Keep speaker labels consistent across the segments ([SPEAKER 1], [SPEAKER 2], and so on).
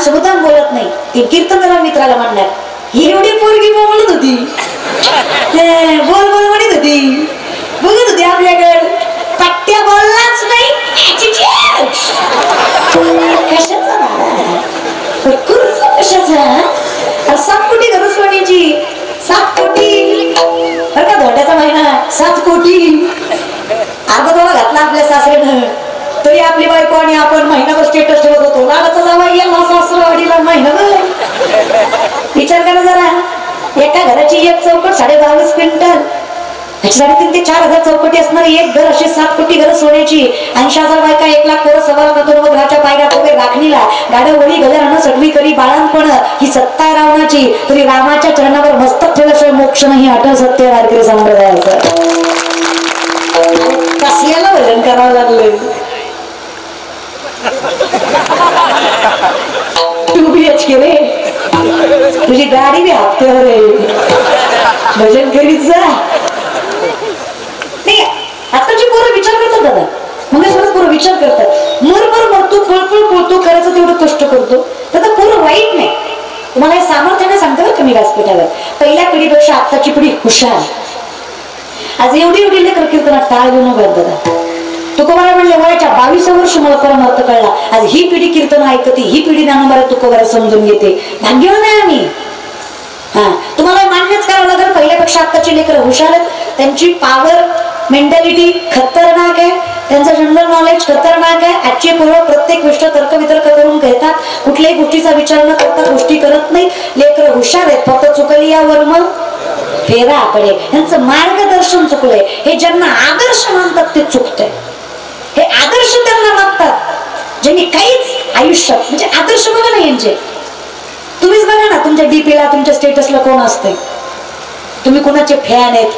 [SPEAKER 1] असं मुद्दाम बोलत नाही. ती कीर्तनराव मित्राला म्हणणार, ही एवढी पोरगी बोलत होती, बोल बोल म्हणत होती, बघत होती आपल्याकडे, पट्ट्या बोललाच नाही. कशाचा कशाचा 7 कोटी घरच सोन्याची, 7 कोटी बरं का, धोंड्याचा महिना 7 कोटी अर्धा तोळा घातला आपल्या सासऱ्यानं, तरी आपली बायको आणि आपण महिनाभर स्टेटस ठेवत होतो. लाडाचा जावई गेला सासरवाडीला महिनाभर. विचार करा जरा, एका घराची एक चौकट 22.5 क्विंटल, 3.5 ते 4,000 चौकटी असणारी एक घर, असे 7 कोटी घर सोन्याची, 80,000 बायका, 1 लाख पोरं, 1.25 ग्रहाच्या पायऱ्या उभे राखणीला, गाड्या वळी गजानन सडवी करी बाळांपण. ही सत्ता आहे रावणाची, तरी रामाच्या चरणावर मस्तक ठेवल्याशिवाय मोक्ष नाही. अटल सत्य वारकरी संप्रदायाचं कसल्याला भजन करावं लागलं. 2 BHK रे, तुझी गाडी बी हप्त्यावर आहे, भजन करीत जा. नाही आताची पोरं विचार करतात दादा, मग पोरं विचार करतात, मर तू फळफळ बोलतो, करायचं तेवढं कष्ट करतो, तर पोरं वाईट नाही. तुम्हाला हे सामर्थ्याने सांगतो बरं कमी व्यासपीठावर, पहिल्या पिढीपेक्षा आताची पिढी हुशार. आज एवढी लेकर कीर्तनात टाळ घेऊन उभ्यात दादा. तुकोबारा म्हणले वयाच्या 22 वर्ष मला परमार्थ कळला. आज ही पिढी कीर्तन ऐकते, ही पिढी ज्ञानोबा तुकोबारा समजून घेते. भाग्यवान आहे आम्ही. तुम्हाला मान्यच करावं लागेल, पहिल्यापेक्षा आताची लेकर हुशार आहेत. त्यांची पॉवर मेंटॅलिटी खतरनाक आहे, त्यांचं जनरल नॉलेज खतरनाक आहे. आजची पोरं प्रत्येक गोष्ट तर्कवितर्क करून घेतात, कुठल्याही गोष्टीचा विचार न करता गोष्टी करत नाही. लेकर हुशार आहेत, फक्त चुकली यावर मग फेरा पडे. यांचं मार्गदर्शन चुकलंय. हे ज्यांना आदर्श मानतात ते चुकतंय. हे आदर्श त्यांना मागतात ज्यांनी काहीच आयुष्यात, म्हणजे आदर्श बघा ना यांचे. तुम्हीच बघा ना, तुमच्या डीपीला तुमच्या स्टेटसला कोण असते, तुम्ही कोणाचे फॅन आहेत,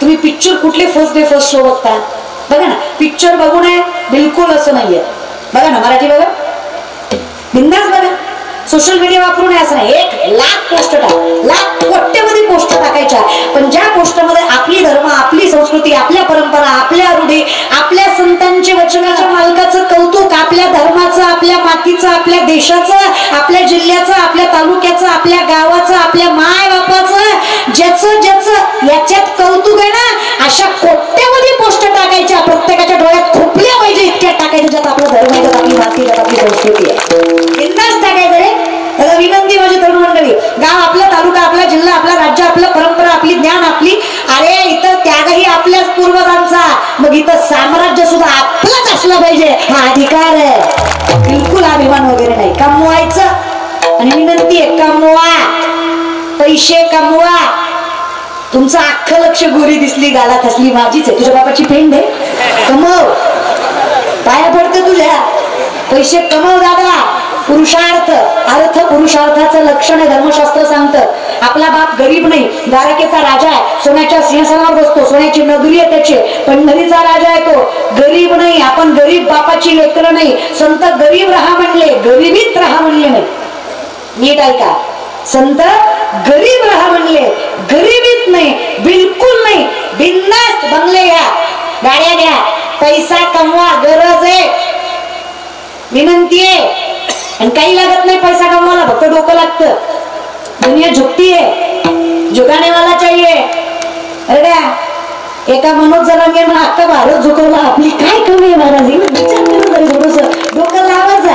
[SPEAKER 1] तुम्ही पिक्चर कुठले फर्स्ट डे फर्स्ट शो बघता, बघा ना. पिक्चर बघू नये बिलकुल असं नाहीये. बघा ना, मराठी बघा, बिंदास बघा. सोशल मीडिया वापरू नये असं नाही. 1 लाख पोस्ट टाक, लाख कोट्यवधी पोस्ट टाकायच्या, पण ज्या पोस्टमध्ये आपली धर्म, आपली संस्कृती, आपल्या परंपरा, आपल्या रूढी, आपल्या संतांचे वचनाच्या मालकाचं कौतुक, आपल्या धर्माचं, आपल्या मातीचं, आपल्या देशाचं, आपल्या जिल्ह्याचं, आपल्या तालुक्याचं, आपल्या गावाचं, आपल्या माय बापाचं, ज्याचं ज्याचं याच्यात कौतुक आहे ना, अशा कोट्यवधी पोस्ट टाकायच्या. प्रत्येकाच्या डोळ्यात खोपल्या पाहिजे इतक्या टाकायच्या, ज्यात आपला धर्म आहे, आपली माती, आपली संस्कृती आहे. बिंदास टाकायचं रे. त्याला विनंती माझी तरुण मंडळी, गाव आपला, तालुका आपला, जिल्हा आपला, राज्य आपलं, परंपरा आपली, ज्ञान आपली. अरे इथं त्यागही आपल्याच पूर्वजांचा, मग इथं साम्राज्य सुद्धा आपलंच असलं पाहिजे, हा अधिकार आहे. बिलकुल अभिमान वगैरे नाही. कमवायचं आणि विनंती आहे, कमवा, पैसे कमवा. तुमचं अख्खं लक्ष गोरी दिसली, गालात असली माझीच आहे, तुझ्या बापाची पेंड आहे, कमव, पाया पडते तुझ्या, पैसे कमव दादा. पुरुषार्थ, अर्थ पुरुषार्थाचं लक्षण आहे, धर्मशास्त्र सांगतं. आपला बाप गरीब नाही, द्वारकेचा राजा आहे, सोन्याच्या सिंहासनावर बसतो, सोन्याची नगरी आहे त्याची, पंढरीचा राजा आहे तो. गरीब नाही, आपण गरीब बापाची लेकरं नाही. संत गरीब राहा म्हणले, गरिबीत राहा म्हणले नाही. नीट ऐका, संत गरीब राहा म्हणले, गरिबीत नाही, बिलकुल नाही. बिनधास्त बंगले घ्या, गाड्या घ्या, पैसा कमवा, गरज आहे, विनंती आहे. आणि काही लागत नाही पैसा कमवायला, फक्त डोकं लागतं. दुनिया झुकती है, झुकाने वाला चाहिए. अरे क्या एका मनोज जरांगे म्हणून अख्खा भारत झुकवला, आपली काय कमी आहे महाराज, विचार करून थोडस डोकं लावायचं.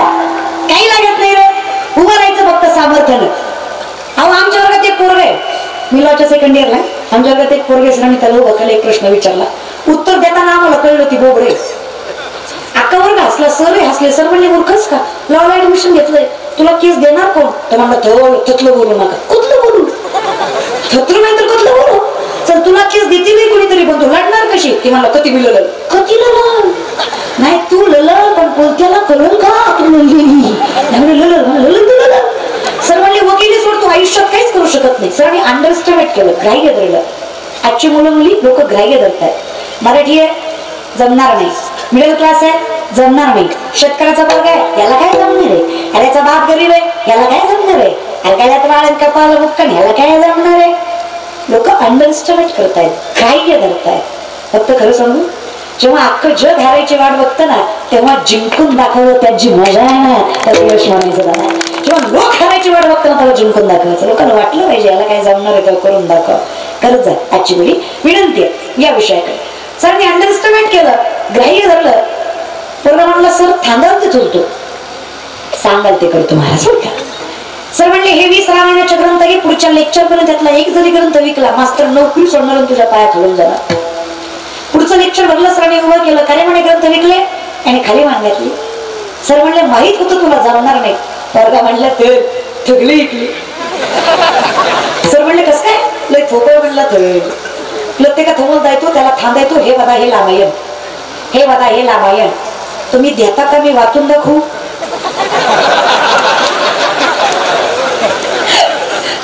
[SPEAKER 1] काही लागत नाही रे, उभं राहायचं फक्त सामर्थ्यानं. अहो आमच्या वर्गात एक पोरग आहे, मी लॉच्या 2nd इयरला, आमच्या वर्गात एक पोरग आहे, मी त्याला उभं एक प्रश्न विचारला, उत्तर देताना आम्हाला कळलं ती बोबडे. अक्का वर्ग हसला, सर हसले. सर म्हणले मूर्खच का, लॉला ऍडमिशन घेतलंय, तुला केस देणार कोण? तर म्हणलं थतलं बोलू नका. कुठलं बोलू, थतलं नाही तर कुठलं बोलू. चल तुला केस देते नाही कोणीतरी, पण तू लढणार कशी? ती म्हणलं कधी बी लढल. कधी लढल नाही, तू लढल पण बोलत्याला कळल का, तू लढली लढल. सर म्हणले वकिली सोड, तू आयुष्यात काहीच करू शकत नाही. सरांनी अंडरस्टँड केलं, ग्राह्य धरलं. आजची मुलं मुली लोक ग्राह्य धरतात. मराठी आहे जमणार नाही, मिडल क्लास आहे जमणार नाही, शेतकऱ्याचा वर्ग आहे याला काय जमणार आहे, याचा बाप गरीब आहे याला काय जमणार आहे, अडकायला वाळत कपाला बुक्कन याला काय जमणार आहे. लोक अंडरस्टँड करतायत, ग्राह्य धरतायत. फक्त खरं सांगू, जेव्हा अख्खं जग हारायची वाट बघतं ना तेव्हा जिंकून दाखवलं त्याची मजा आहे ना त्याचं यश म्हणायचं दादा. जेव्हा लोक हारायची वाट बघतं ना तेव्हा जिंकून दाखवायचं. लोकांना वाटलं पाहिजे याला काय जमणार आहे तेव्हा करून दाखव. करत जा. आजची वेळी विनंती आहे या विषयाकडे. सर मी अंडरस्टँड केलं, ग्राह्य धरलं. पूर्ण म्हणलं सर थांबाल ते चुलतो सांगाल ते करतो महाराज. सर म्हणले हे 20 रामायणाचे ग्रंथ घे, पुढच्या लेक्चर पर्यंत त्यातला एक जरी ग्रंथ विकला मास्तर नोकरी सोडणार तुझ्या पायात हलून जाणार. पुढचं लेक्चर भरलं सरांनी उभं केलं, खरे म्हणे ग्रंथ विकले आणि खाली मान घातली. सर म्हणले माहित होतं तुला जमणार नाही. वर्गा म्हणलं ते ठगली विकली. सर म्हणले कस काय लय थोपळ म्हणलं तर ते का थोमल द्यायचो त्याला थांबायचो. हे बघा हे रामायण, हे बघा हे रामायण तुम्ही देता का मी वाचून दाखवू.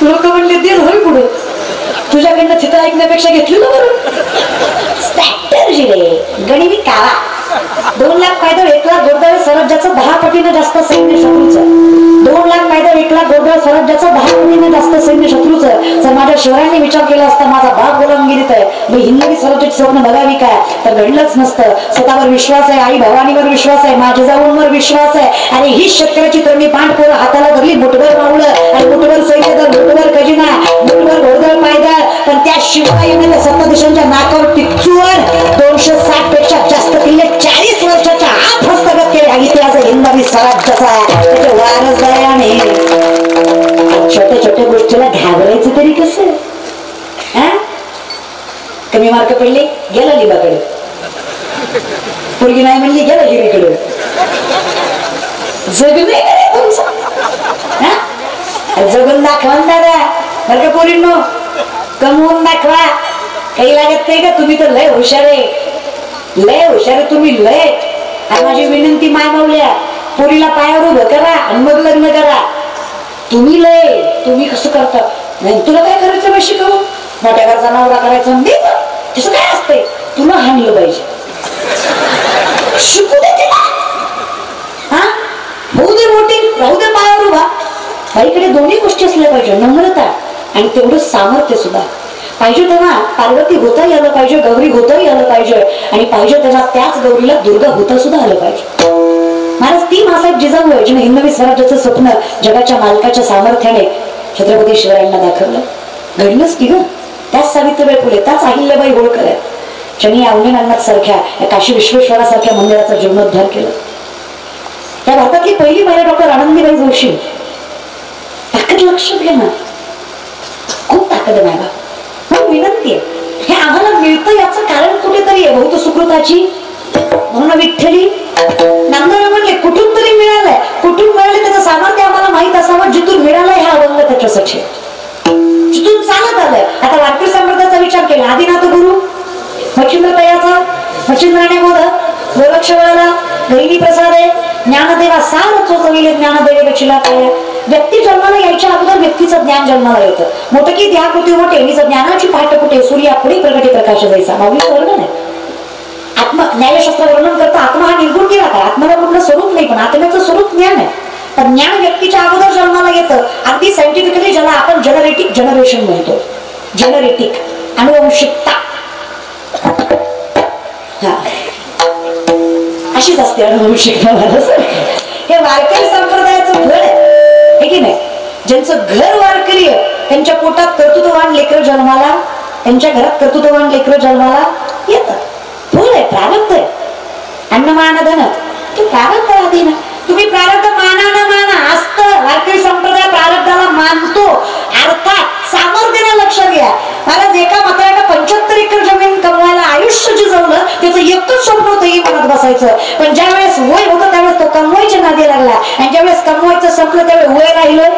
[SPEAKER 1] लोक म्हणले दे होय पुढे तुझ्याकडनं तिथं ऐकण्यापेक्षा घेतली ना बरं. स्ट्रॅटर्जी रे गणिमी कावा. 2 लाख पायदळ 1 लाख गोरदाळ स्वराज्याचं 10 पटीने जास्त सैन्य शत्रूचं. 2 लाख पायदळ 1 लाख गोरदाळ स्वराज्याचं 10 पटीने जास्त सैन्य शत्रूचं. जर माझ्या शहरांनी विचार केला असता माझा बाप गोलमगिरीत आहे मी हिंदवी स्वराज्याची स्वप्न बघावी काय तर घडलंच नसतं. स्वतःवर विश्वास आहे, आई भवानीवर विश्वास आहे, माझ्या जाऊंवर विश्वास आहे. आणि ही शेतकऱ्याची तरुणी पांढपोरं हाताला धरली मुठभर मावळं आणि मुठभर सैन्य मुठभर खजिना मुठभर गोरदाळ पायदळ. पण त्या शिवरायांना 7 दिशांच्या नाकावर टिचून 260 पेक्षा जास्त किल्ले 40 वर्षाच्या आत हस्तगत केले. इतिहास हिंदवी स्वराज्याचा त्याचे वारस आहे. आणि छोट्या छोट्या गोष्टीला घाबरायचं तरी कसं. कमी मार्क पडले गेला लिंबाकडे, पोरगी नाही म्हणली गेला हिरीकडे. जगणे तुमचं जगून दाखवा दादा बरं का पोरींनो. कमवून दाखवा काही लागत नाही का. तुम्ही तर लय हुशार आहे, लय हुशार आहे तुम्ही लय. आणि माझी विनंती माय मावल्या पोरीला पायावर उभं करा आणि मग लग्न करा. तुम्ही लय तुम्ही कसं करता नाही तुला काय करायचं बा शिकवू. मोठ्या घरचा नवरा करायचा तसं काय असतंय. तुला हाणलं पाहिजे शिकू दे तिला. हा होऊ दे मोठी राहू दे पायावर उभा. बाईकडे दोन्ही गोष्टी असल्या पाहिजे, नम्रता आणि तेवढं सामर्थ्य सुद्धा पाहिजे. तेव्हा पार्वती होताही आलं पाहिजे, गौरी होताही आलं पाहिजे आणि पाहिजे तेव्हा त्याच गौरीला दुर्गा होता सुद्धा आलं पाहिजे. महाराज ती मासाहेब जिजाऊ आहे जिने हिंदवी स्वराज्याचं स्वप्न जगाच्या मालकाच्या सामर्थ्याने छत्रपती शिवरायांना दाखवलं. घडलंच की ग. त्याच सावित्रीबाई फुले, त्याच अहिल्याबाई होळकर आहे ज्यांनी अवनीनाथ सारख्या काशी विश्वेश्वरासारख्या मंदिराचा जीर्णोद्धार केला. त्या भारतातली पहिली महिला डॉक्टर आनंदीबाई जोशी. ताकद लक्षात घ्या ना, खूप ताकद आहे बाबा. पण विनंती आहे हे आम्हाला मिळतं याचं कारण कुठेतरी आहे. बहुत सुकृताची म्हणून विठ्ठली नामदेव म्हणले कुठून तरी मिळालंय. कुठून मिळाले त्याचं सामर्थ्य आम्हाला माहित असावं. जिथून मिळालंय हे अवंग त्याच्यासाठी जिथून चालत आलंय. आता वारकरी संप्रदायाचा विचार केला. आदिनाथ गुरु मच्छिंद्र तयाचा मच्छिंद्राने मोदक गोरक्षवाला गैरी प्रसाद आहे ज्ञानदेवा सार चोचविले ज्ञानदेवे रचिला काय. व्यक्ती जन्माला यायच्या अगोदर व्यक्तीचं ज्ञान जन्माला येतं. मोठकी द्या कुठे मोठे मीचं ज्ञानाची पाठ कुठे सूर्या पुढे प्रगटी प्रकाश जायचा. माऊली वर्णन आहे. आत्मा न्यायशास्त्र वर्णन करता आत्मा हा निर्गुण केला काय. आत्म्याला कुठलं स्वरूप नाही पण आत्म्याचं स्वरूप ज्ञान आहे. पण ज्ञान व्यक्तीच्या अगोदर जन्माला येतं. अगदी सायंटिफिकली ज्याला आपण जेनरेटिक जनरेशन म्हणतो. जेनरेटिक अनुवंशिकता अशीच असते अनुवंशिकता. हे वारकरी संप्रदायाचं घर आहे की नाही. ज्यांचं घर वारकरी आहे त्यांच्या पोटात कर्तृत्ववान लेकरं जन्माला, त्यांच्या घरात कर्तृत्ववान लेकरं जन्माला येतात. फुल आहे, प्रारब्ध आहे. अन्नमान धन ते प्रारब्ध आधी ना. तुम्ही प्रारब्ध माना ना माना असतं. वारकरी संप्रदाय प्रारब्धाला मानतो. अर्थात सामर्थ्याने लक्षात घ्या. महाराज एका म्हाताऱ्याला 75 एकर जमीन कमवायला आयुष्य जिजवलं. त्याचं एकच स्वप्न होतं हे म्हणत बसायचं. पण ज्या वेळेस वय होतं त्यावेळेस तो कमवायच्या नादी लागला आणि ज्यावेळेस कमवायचं संपलं त्यावेळेस वय राहिलं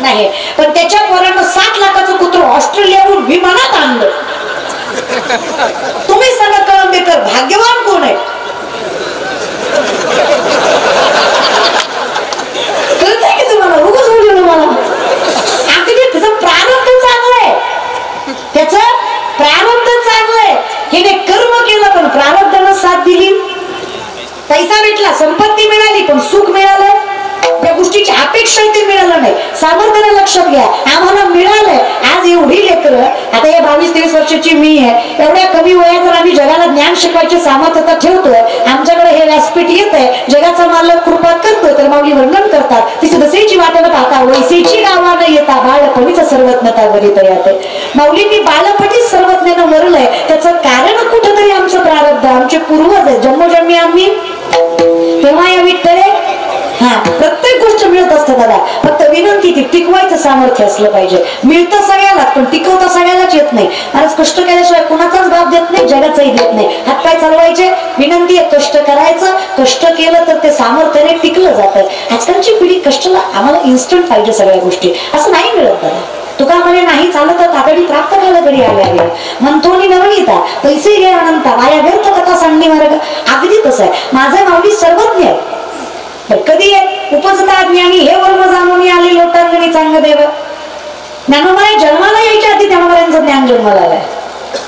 [SPEAKER 1] नाही. पण त्याच्या पोरानं 7 लाखाचं कुत्र ऑस्ट्रेलियावरून विमानात आणलं. तुम्ही सांगा कळंबेकर भाग्यवान कोण आहे. कळतंय की तुम्हाला. उगाच बोललो मला. अगदी त्याचं प्रारब्ध चांगलंय. त्याचं प्रारब्ध चांगलंय. हिने कर्म केलं पण प्रारब्धानं साथ दिली. पैसा भेटला, संपत्ती मिळाली पण सुख मिळालं. त्या गोष्टीची अपेक्षा अपेक्षा ते मिळालं नाही. सामर्थ्याने लक्षात घ्या, आम्हाला मिळालंय आज एवढी लेकरं. आता या 22-23 वर्षाची मी आहे, एवढ्या कमी वयात जर आम्ही जगाला ज्ञान शिकवायची सामर्थ्यता ठेवतोय, आमच्याकडे हे व्यासपीठ येत आहे, जगाचा मालक कृपा करतो, तर माऊली वर्णन करतात तिची दसेची वाटेला पाहता वैसेची गावा न येता बाळपणीच सर्वज्ञता वरीत येते. माऊलींनी बाळपणीच सर्वज्ञानं वरलंय, त्याचं कारण कुठंतरी आमचं प्रारब्ध, आमचे पूर्वज आहे, जन्मोजन्मी आम्ही तेव्हा या विठ्ठले. हा, प्रत्येक गोष्ट मिळत असते दादा, फक्त विनंती ती टिकवायचं सामर्थ्य असलं पाहिजे. मिळतं सगळ्याला, पण टिकवता सगळ्यालाच येत नाही. आज कष्ट केल्याशिवाय कुणाचाच बाप देत नाही, जगाचाही देत नाही. हातपाय चालवायचे, विनंती आहे कष्ट करायचं, कष्ट केलं तर ते सामर्थ्याने टिकलं जातं. आजकालची पिढी कष्टाला आम्हाला इन्स्टंट पाहिजे सगळ्या गोष्टी, असं नाही मिळत दादा. तुका म्हणे नाही चालत तर तातडी प्राप्त झालं घडी आल्या म्हणतोनी नवनीता पैसे घे अनंता वाया व्यर्थ कथा सांगणी मार्ग. अगदी तसं आहे, माझं माऊली सर्वज्ञ आहे. कधी उपजता ज्ञानी हे वर्म जाणून आले लोटांगणी चांग देव. ज्ञानोबाई जन्माला यायच्या आधी ज्ञानोबाईंचं ज्ञान जन्माला आलंय.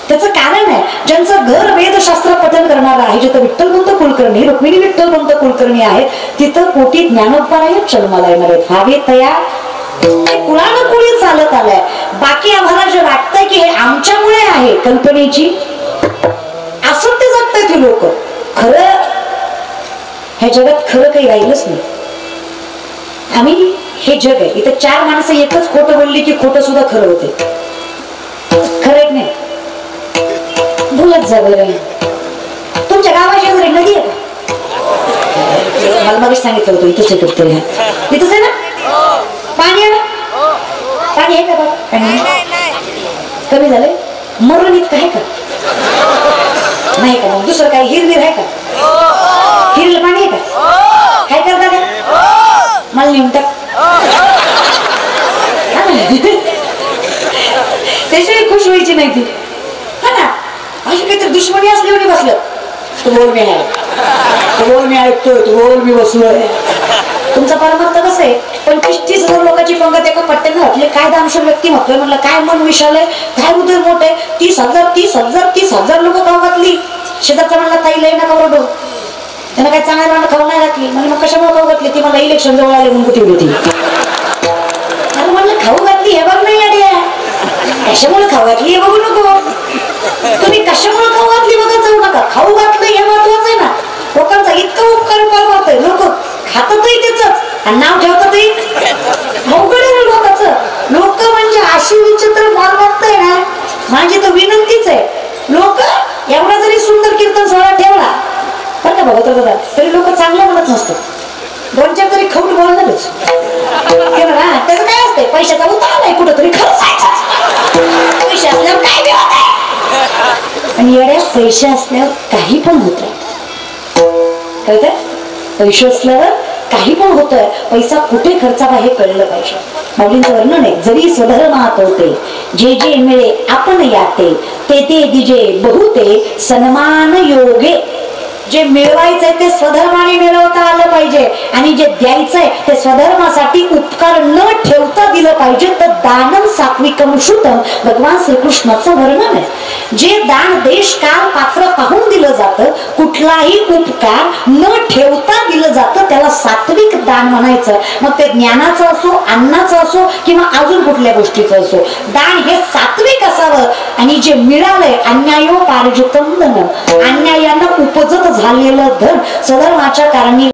[SPEAKER 1] त्याचं कारण आहे, ज्यांचं घर वेदशास्त्र पठन करणार आहे, जिथं विठ्ठलपंत कुलकर्णी रुक्मिणी विठ्ठलपंत कुलकर्णी आहेत, तिथं कोटी ज्ञानोबाईच जन्माला येणार आहेत. हवे तया कुळानुकुळी चालत आलाय. बाकी आम्हाला जे वाटतंय की हे आमच्यामुळे आहे कल्पनेची, असं ते जगतायत ही लोक. खरं ह्या जगात खरं काही राहिलंच नाही. आम्ही हे जग आहे, इथे 4 माणसं एकच खोटं बोलली की खोटं सुद्धा खरं होते. खरं नाही बोलत जा बरं. तुमच्या गावाच्या जरी नदी आहे का? मला मग सांगितलं होतं इथंच आहे कुठतरी. इथंच आहे ना पाणी? आहे ना पाणी? आहे का कमी झालंय? मरण इतकं आहे का? नाही का? मग दुसरं काही हिरवीर आहे का? हिरलं पाणी आहे का? काय करता का? मला नेऊन टाक. त्याशिवाय खुश व्हायची नाही ती. हा ना, अशी काहीतरी दुश्मनी असली एवढी बसलं, तू बोल मी आहे, तू बोल मी ऐकतोय, तू बोल मी बसलोय. तुमचा परमार्थ कसं आहे? 25-30 हजार लोकांची पंगत एका पट्ट्यानं घातली. काय दामशर व्यक्ती म्हटलंय, म्हणलं काय मन विशालय, काय उदय मोठे. 30,000 लोक खाऊ घातली. शेजारचा म्हणला ताई लय नका ओरडू, त्यांना काय चांगल्या मला खाऊ नाही घातली. म्हणजे मग कशामुळे खाऊ घातली? ती मला इलेक्शन जवळ आले म्हणून कुठे होती. अरे म्हणलं खाऊ घातली हे बघ नाही अड्या, कशामुळे खाऊ घातली हे बघू नको. तुम्ही कशामुळे खाऊ घातली बघत जाऊ नका, खाऊ घातलं हे महत्वाचं आहे ना. लोकांचा इतका उपकार पावतोय, लोक खातातही त्याच आणि नाव ठेवतातही. अवघड आहे लोकांचं. लोक म्हणजे अशी विचित्र भाग बघताय ना, माझी तर विनंतीच आहे, लोक एवढा जरी सुंदर कीर्तन सोहळा ठेवला बरं का बघत दादा, तरी लोक चांगलं म्हणत नसतं. 2-4 तरी खाऊन बोलणारच. त्याचं काय असतंय, पैशाचा उतार आहे कुठंतरी खर्चायचा. पैसे असल्यावर काय बी होत आहे, आणि येड्या पैसे असल्यावर काही पण होत आहे. कळतंय? पैसे असल्यावर काही पण होतंय. पैसा कुठे खर्चावा हे कळलं पाहिजे. माऊलींचं वर्णन आहे, जरी स्वधर्मात होते जे जे मिळे आपण याते, ते ते दिजे बहुते सन्मान योगे. जे मिळवायचंय ते स्वधर्माने मिळवता आलं पाहिजे, आणि जे द्यायचंय ते स्वधर्मासाठी उपकार न ठेवता दिलं पाहिजे. तर दानम सात्विकम श्रुतम भगवान श्रीकृष्णाचं वर्णन आहे. जे दान देश काळ पात्र पाहून दिलं जातं, कुठलाही उपकार न ठेवता दिलं जातं, त्याला सात्विक दान म्हणायचं. मग ते ज्ञानाचं असो, अन्नाचं असो किंवा अजून कुठल्या गोष्टीचं असो, दान हे सात्विक असावं. आणि जे मिळालंय अन्यायो पार्जितम धनम, अन्यायानं उपजत झालेलं धन स्वधर्माच्या कारणी